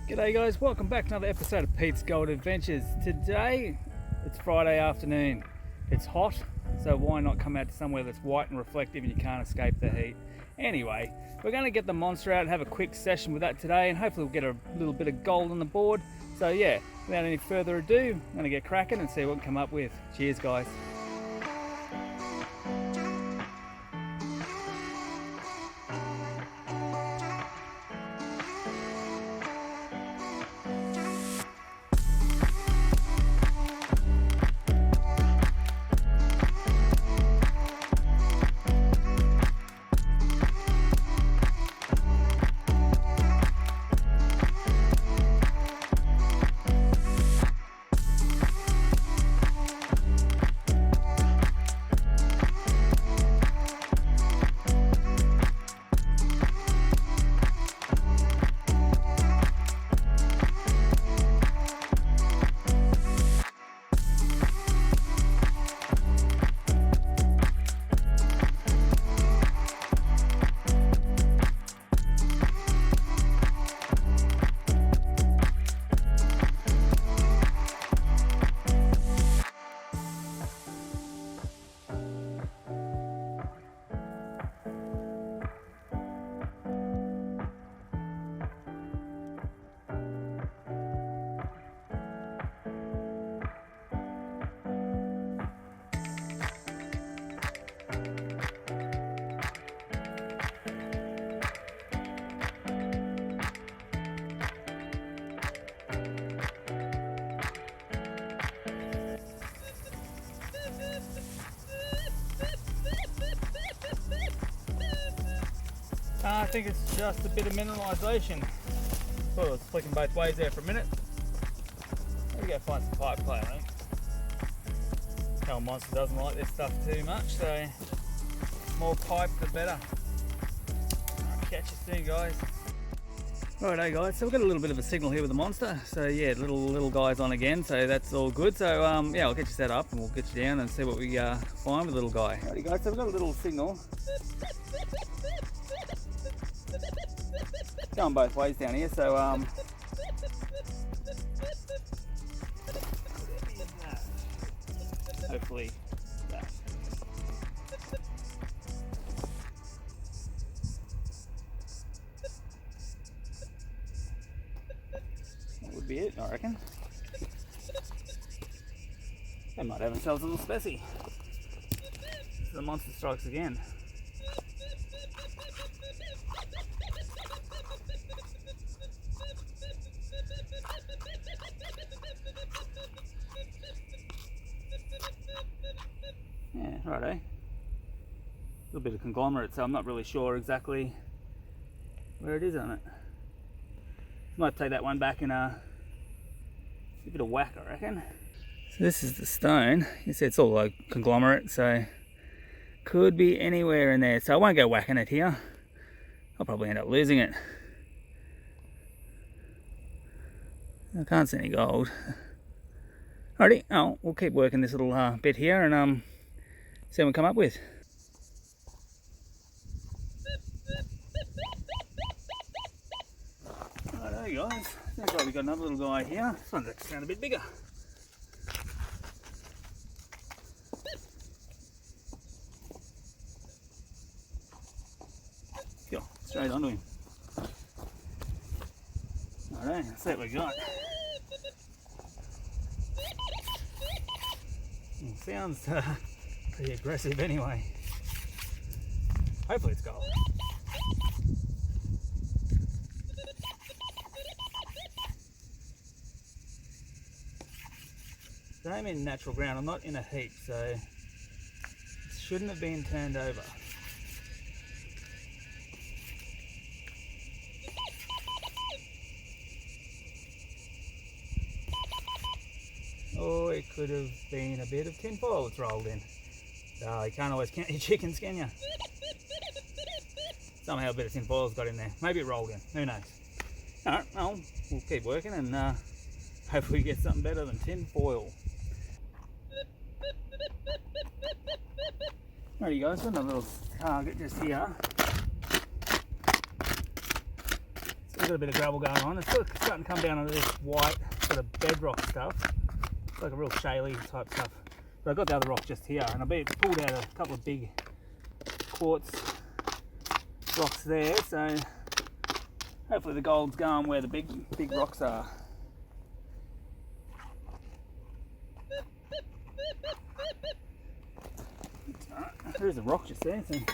G'day guys, welcome back to another episode of Pete's Gold Adventures. Today, it's Friday afternoon. It's hot, so why not come out to somewhere that's white and reflective and you can't escape the heat. Anyway, we're going to get the monster out and have a quick session with that today, and hopefully we'll get a little bit of gold on the board. So yeah, without any further ado, I'm going to get cracking and see what we can come up with. Cheers guys. I think it's just a bit of mineralisation. Thought it was flicking both ways there for a minute. Maybe go find some pipe clay, I think. Our monster doesn't like this stuff too much, so more pipe the better. Alright, catch you soon guys. Righto guys, so we've got a little bit of a signal here with the monster. So yeah, little guy's on again, so that's all good. So yeah, I'll get you set up and we'll get you down and see what we find with the little guy. Alrighty guys, so we've got a little signal. Going both ways down here, so hopefully that. That would be it, I reckon. They might have themselves a little specie. The monster strikes again. Yeah, righto. A little bit of conglomerate, so I'm not really sure exactly where it is on it. Might take that one back and give it a bit of whack, I reckon. So this is the stone. You see it's all like conglomerate, so could be anywhere in there. So I won't go whacking it here. I'll probably end up losing it. I can't see any gold. Alrighty, we'll keep working this little bit here and see what we come up with. Righto guys, sounds like we've got another little guy here. This one's actually sound a bit bigger. Go, straight onto him. Righto, let's see what we got. Sounds pretty aggressive anyway. Hopefully it's gold. So I'm in natural ground, I'm not in a heap, so it shouldn't have been turned over. Or it could have been a bit of tin foil that's rolled in. You can't always count your chickens, can you? Somehow a bit of tin foil's got in there. Maybe it rolled in, who knows? Alright, well, we'll keep working and hopefully get something better than tin foil. Alrighty guys, got another little target just here. So got a bit of gravel going on. It's sort of starting to come down onto this white sort of bedrock stuff. It's like a real shaly type stuff. But I've got the other rock just here, and I bet it's pulled out a couple of big quartz rocks there, so hopefully the gold's going where the big rocks are. There's a rock just there, so you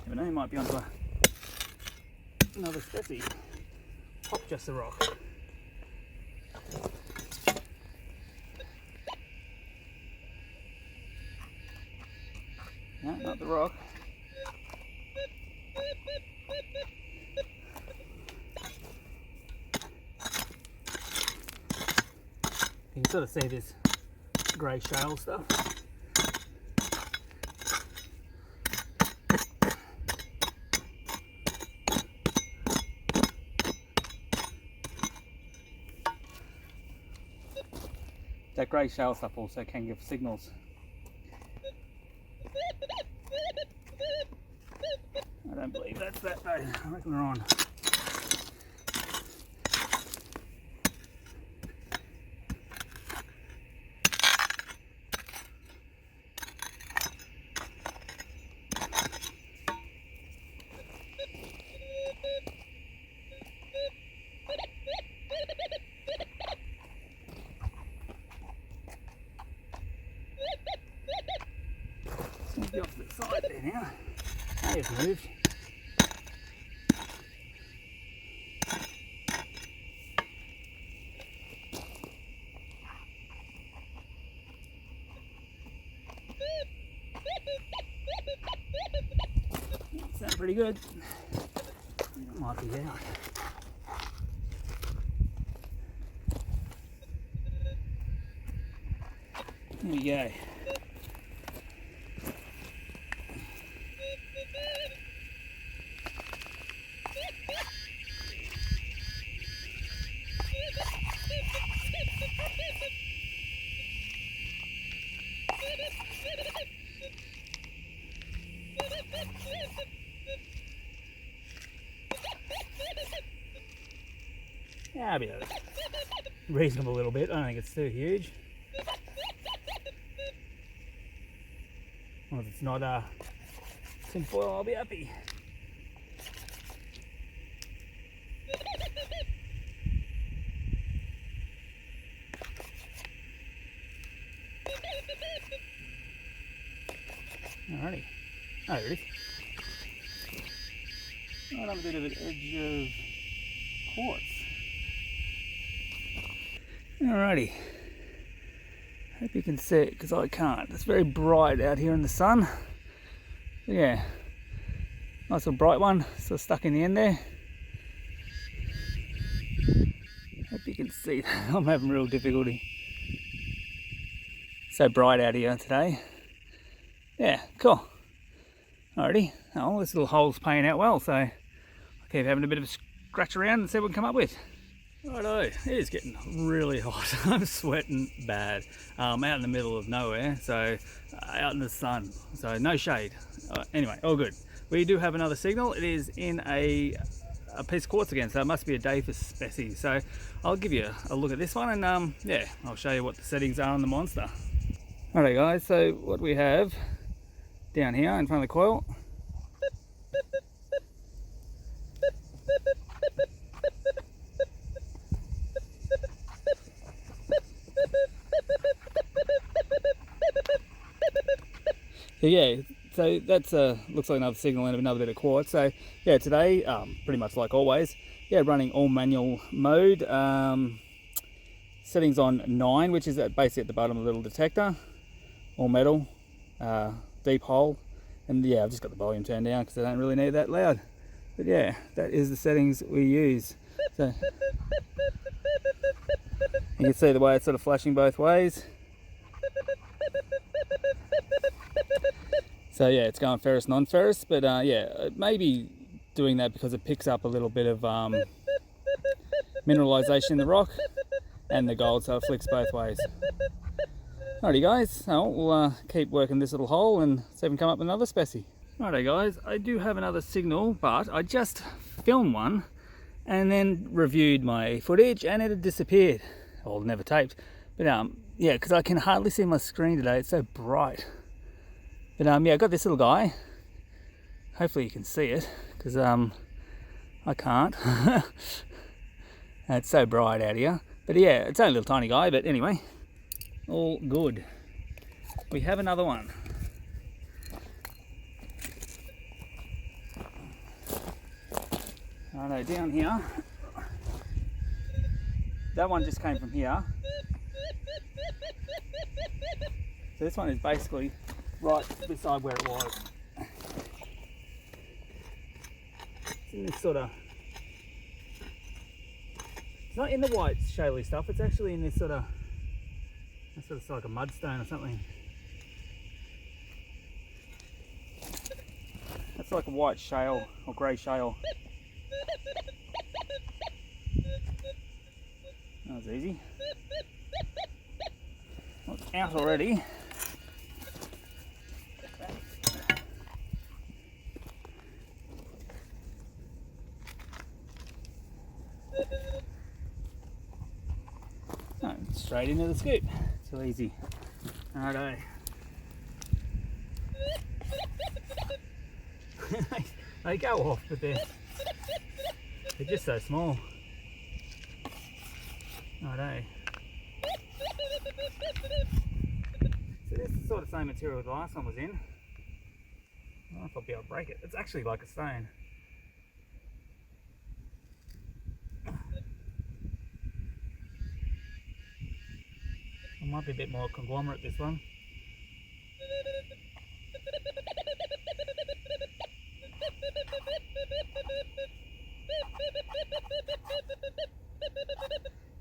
never know, you might be onto another species. Pop just a rock. No, not the rock. You can sort of see this grey shale stuff. That grey shale stuff also can give signals. I don't believe that's that though. I reckon we're on. Be off to the side there now. Now you've moved. Sounds pretty good. It might be out. There we go. Yeah, I'll be reasonable a little bit. I don't think it's too huge. Well, if it's not tinfoil, I'll be happy. Alrighty. Oh, there it is. Right on a bit of an edge of quartz. Alrighty. Hope you can see it, because I can't. It's very bright out here in the sun. So yeah, nice little bright one, sort of stuck in the end there. Hope you can see that. I'm having real difficulty. So bright out here today. Yeah, cool. Alrighty. Oh, this little hole's paying out well, so I'll keep having a bit of a scratch around and see what we can come up with. Righto, it is getting really hot. I'm sweating bad. Out in the middle of nowhere, so out in the sun, so no shade. Anyway, all good. We do have another signal. It is in a piece of quartz again, so it must be a day for species. So I'll give you a look at this one, and yeah, I'll show you what the settings are on the monster. Alright guys, so what we have down here in front of the coil. Yeah, so that's looks like another signal and another bit of quartz. So yeah, today pretty much like always, yeah, running all manual mode. Settings on 9, which is basically at the bottom of the little detector. All metal, deep hole, and yeah, I've just got the volume turned down because I don't really need that loud. But yeah, that is the settings we use. So you can see the way it's sort of flashing both ways. So yeah, it's going ferrous, non-ferrous, but yeah, it may be doing that because it picks up a little bit of mineralization in the rock and the gold, so it flicks both ways. Alrighty guys, so we'll keep working this little hole and see if we can come up with another species. Alrighty guys, I do have another signal, but I just filmed one and then reviewed my footage, and it had disappeared, or never taped. But yeah, because I can hardly see my screen today, it's so bright. But yeah, I got this little guy. Hopefully you can see it, because I can't. It's so bright out here. But yeah, it's only a little tiny guy, but anyway, all good. We have another one. Righto, down here. That one just came from here. So this one is basically right beside where it was. It's in this sort of... It's not in the white shaly stuff, it's actually in this sort of... That's sort of like a mudstone or something. That's like a white shale or grey shale. That was easy. Well, it's out already. Oh, straight into the scoop. So easy. Righto. They go off, but they're just so small. Righto. So this is sort of the same material the last one was in. I don't know if I'll be able to break it. It's actually like a stone. It might be a bit more conglomerate, this one.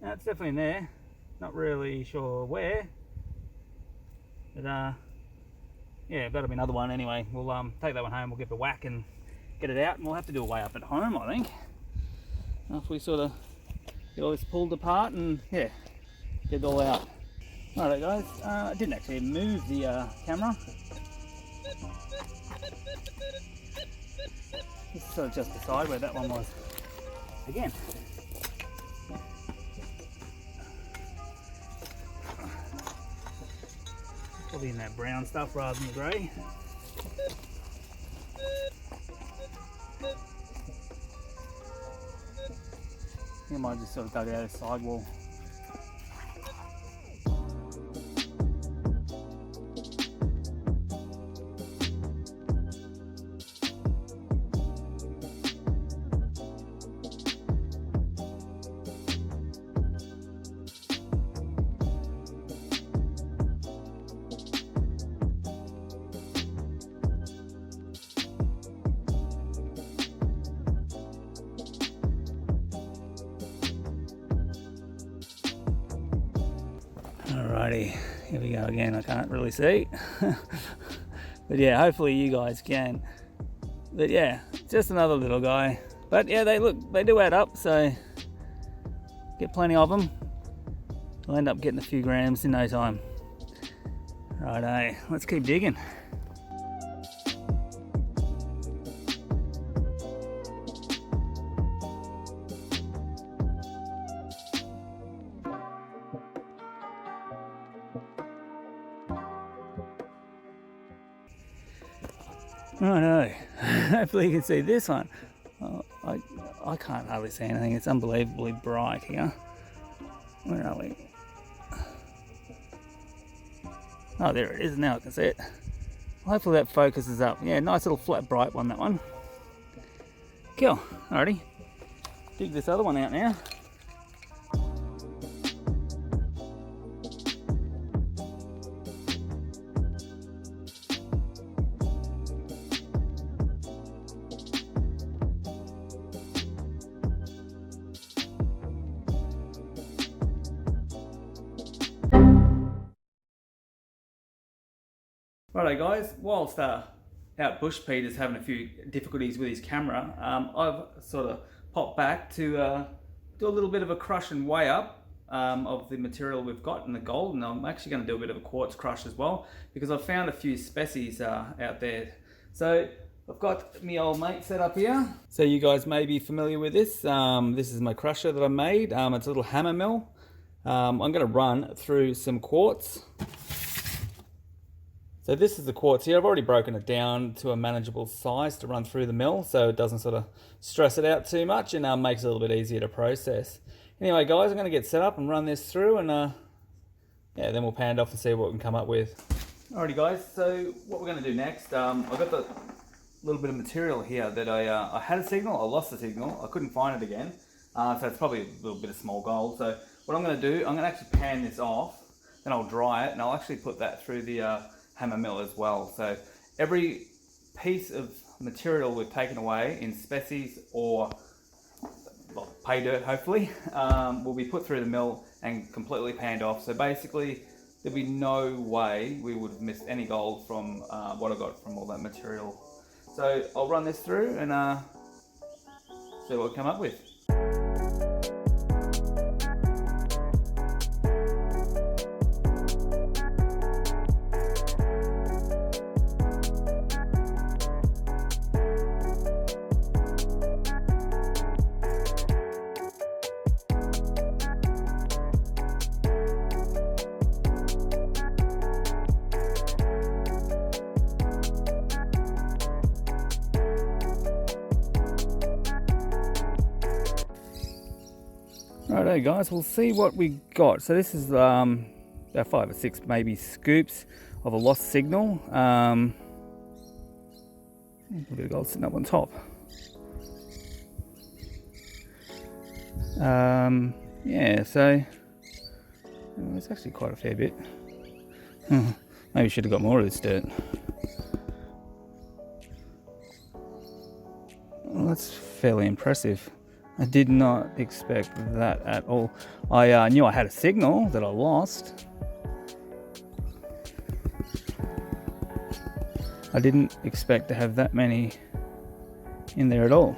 Now it's definitely in there. Not really sure where. But yeah, that'll be another one anyway. We'll take that one home, we'll give it a whack and get it out, and we'll have to do a weigh up at home, I think. After we sort of get all this pulled apart and yeah, get it all out. Alright guys, I didn't actually move the camera. Just sort of just beside where that one was. Again. Probably in that brown stuff rather than the grey. I might just sort of dug out a sidewall. Alrighty, here we go again. I can't really see. But yeah, hopefully you guys can. But yeah, just another little guy. But yeah, they do add up, so get plenty of them. I'll end up getting a few grams in no time. Righto, let's keep digging. Righto, hopefully you can see this one. Oh, I can't hardly see anything, it's unbelievably bright here. Where are we? Oh, there it is, now I can see it. Hopefully that focuses up. Yeah, nice little flat bright one, that one. Cool, alrighty. Dig this other one out now. Righto guys, whilst out bush Peter's having a few difficulties with his camera, I've sort of popped back to do a little bit of a crush and weigh up of the material we've got in the gold, and I'm actually going to do a bit of a quartz crush as well because I've found a few species out there. So I've got my old mate set up here. So you guys may be familiar with this. This is my crusher that I made. It's a little hammer mill. I'm going to run through some quartz. So this is the quartz here. I've already broken it down to a manageable size to run through the mill, so it doesn't sort of stress it out too much, and makes it a little bit easier to process. Anyway guys, I'm going to get set up and run this through, and yeah, then we'll pan it off and see what we can come up with. Alrighty guys, so what we're going to do next, I've got the little bit of material here that I had a signal, I lost the signal, I couldn't find it again, so it's probably a little bit of small gold. So what I'm going to do, I'm going to actually pan this off, then I'll dry it, and I'll actually put that through the hammer mill as well. So every piece of material we've taken away in species or pay dirt hopefully will be put through the mill and completely panned off. So basically there'd be no way we would have missed any gold from what I got from all that material. So I'll run this through and see what we come up with. Righto guys, we'll see what we got. So this is about 5 or 6 maybe scoops of a lost signal. A bit of gold sitting up on top. Yeah, so it's actually quite a fair bit. Maybe should have got more of this dirt. Well, that's fairly impressive. I did not expect that at all. I knew I had a signal that I lost. I didn't expect to have that many in there at all.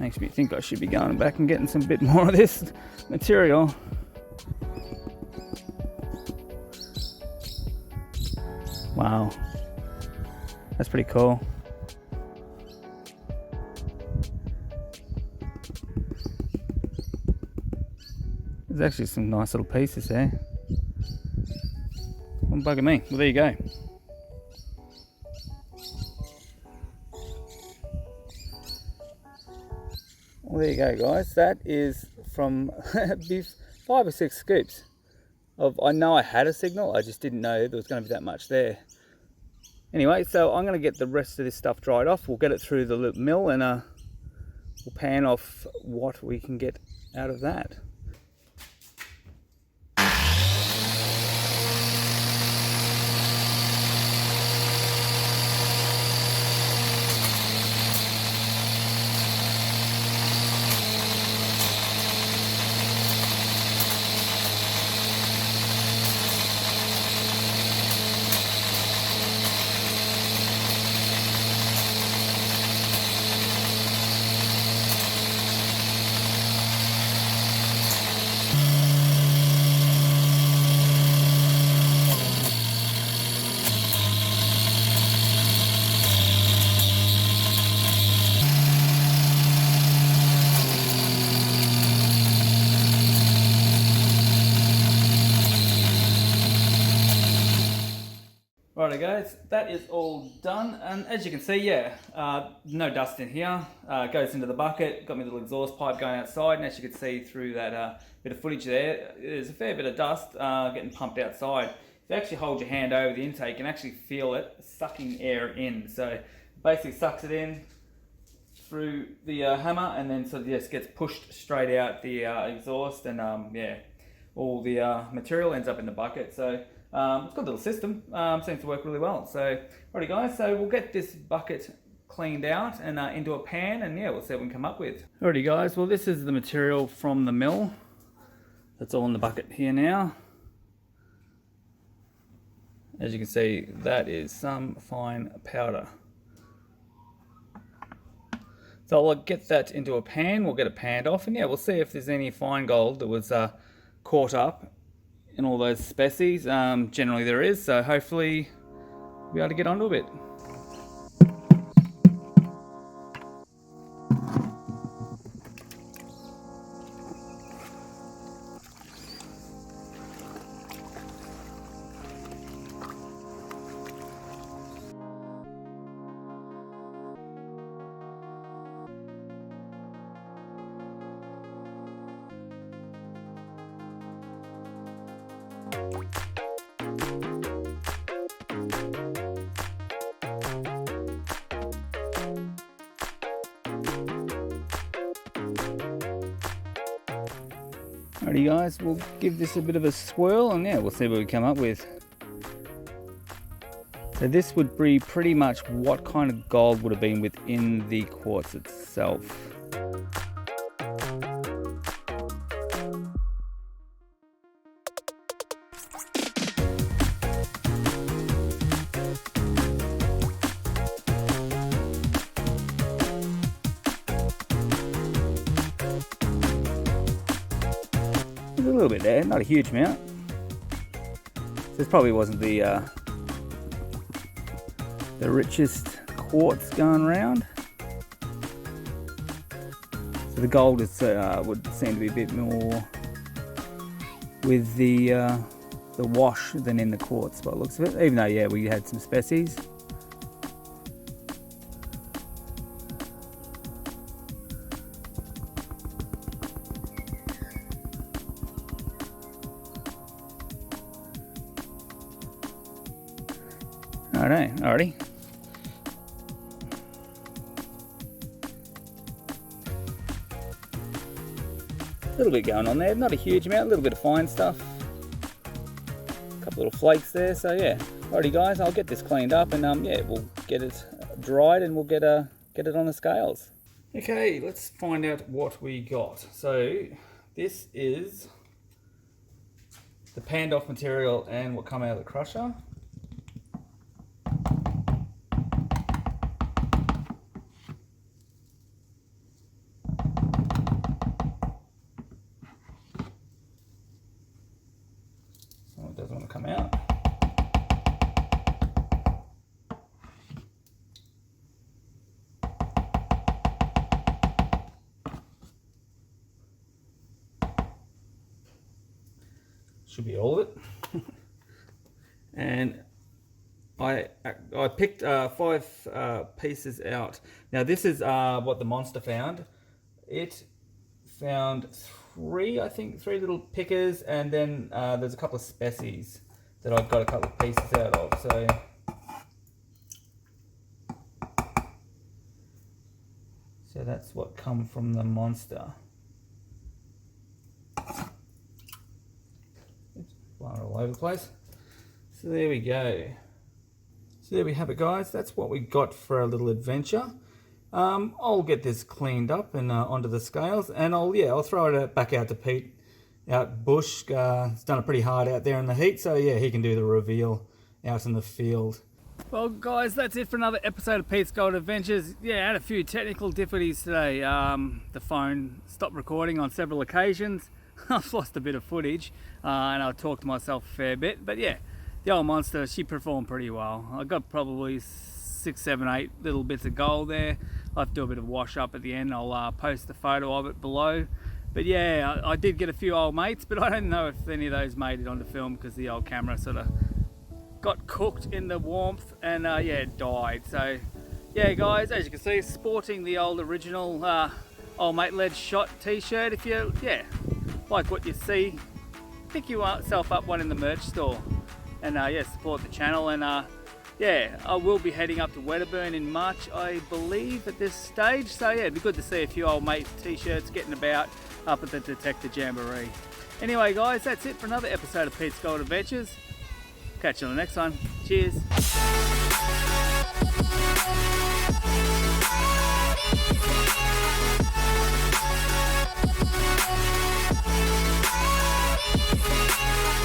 Makes me think I should be going back and getting some bit more of this material. Wow, that's pretty cool. There's actually some nice little pieces there. Don't bugger me. Well, there you go. Well, there you go, guys. That is from 5 or 6 scoops of. I know I had a signal. I just didn't know there was going to be that much there. Anyway, so I'm going to get the rest of this stuff dried off. We'll get it through the mill and we'll pan off what we can get out of that. Righto guys, that is all done, and as you can see, yeah, no dust in here. Goes into the bucket, got my little exhaust pipe going outside, and as you can see through that bit of footage there's a fair bit of dust getting pumped outside. If you actually hold your hand over the intake, you can actually feel it sucking air in. So it basically sucks it in through the hammer, and then sort of just gets pushed straight out the exhaust, and yeah, all the material ends up in the bucket. So it's got a little system, seems to work really well. So, alrighty guys, so we'll get this bucket cleaned out and into a pan, and yeah, we'll see what we can come up with. Alrighty guys, well this is the material from the mill. That's all in the bucket here now. As you can see, that is some fine powder. So I'll get that into a pan, we'll get it panned off, and yeah, we'll see if there's any fine gold that was caught up in all those species. Generally there is, so hopefully we'll be able to get onto a bit. Alrighty guys, we'll give this a bit of a swirl and yeah, we'll see what we come up with. So this would be pretty much what kind of gold would have been within the quartz itself. There's a little bit there, not a huge amount. This probably wasn't the richest quartz going around. So the gold is, would seem to be a bit more with the wash than in the quartz by the looks of it. Even though, yeah, we had some species. Alrighty. A little bit going on there, not a huge amount, a little bit of fine stuff. A couple little flakes there, so yeah. Alrighty guys, I'll get this cleaned up and yeah, we'll get it dried and we'll get it on the scales. Okay, let's find out what we got. So this is the panned off material and what come out of the crusher. It doesn't want to come out. Should be all of it. And I picked 5 pieces out. Now this is what the monster found. It found 3 little pickers, and then there's a couple of species that I've got a couple of pieces out of. So that's what come from the monster. It's blowing all over the place. So there we go. So there we have it guys, that's what we got for our little adventure. I'll get this cleaned up and onto the scales, and I'll throw it back out to Pete out bush. It's done it pretty hard out there in the heat, so yeah, he can do the reveal out in the field. Well guys, that's it for another episode of Pete's Gold Adventures. Yeah, I had a few technical difficulties today. The phone stopped recording on several occasions. I've lost a bit of footage and I talked to myself a fair bit, but yeah, the old monster, she performed pretty well. I got probably 6, 7, 8 little bits of gold there. I'll have to do a bit of wash up at the end. I'll post the photo of it below. But yeah, I did get a few old mates, but I don't know if any of those made it onto film because the old camera sort of got cooked in the warmth and yeah, it died. So yeah guys, as you can see, sporting the old original old mate led shot t-shirt. If you like what you see, pick yourself up one in the merch store and yeah, support the channel. And yeah, I will be heading up to Wedderburn in March, I believe, at this stage. So yeah, it'd be good to see a few old mate t-shirts getting about up at the Detector Jamboree. Anyway guys, that's it for another episode of Pete's Gold Adventures. Catch you on the next one. Cheers.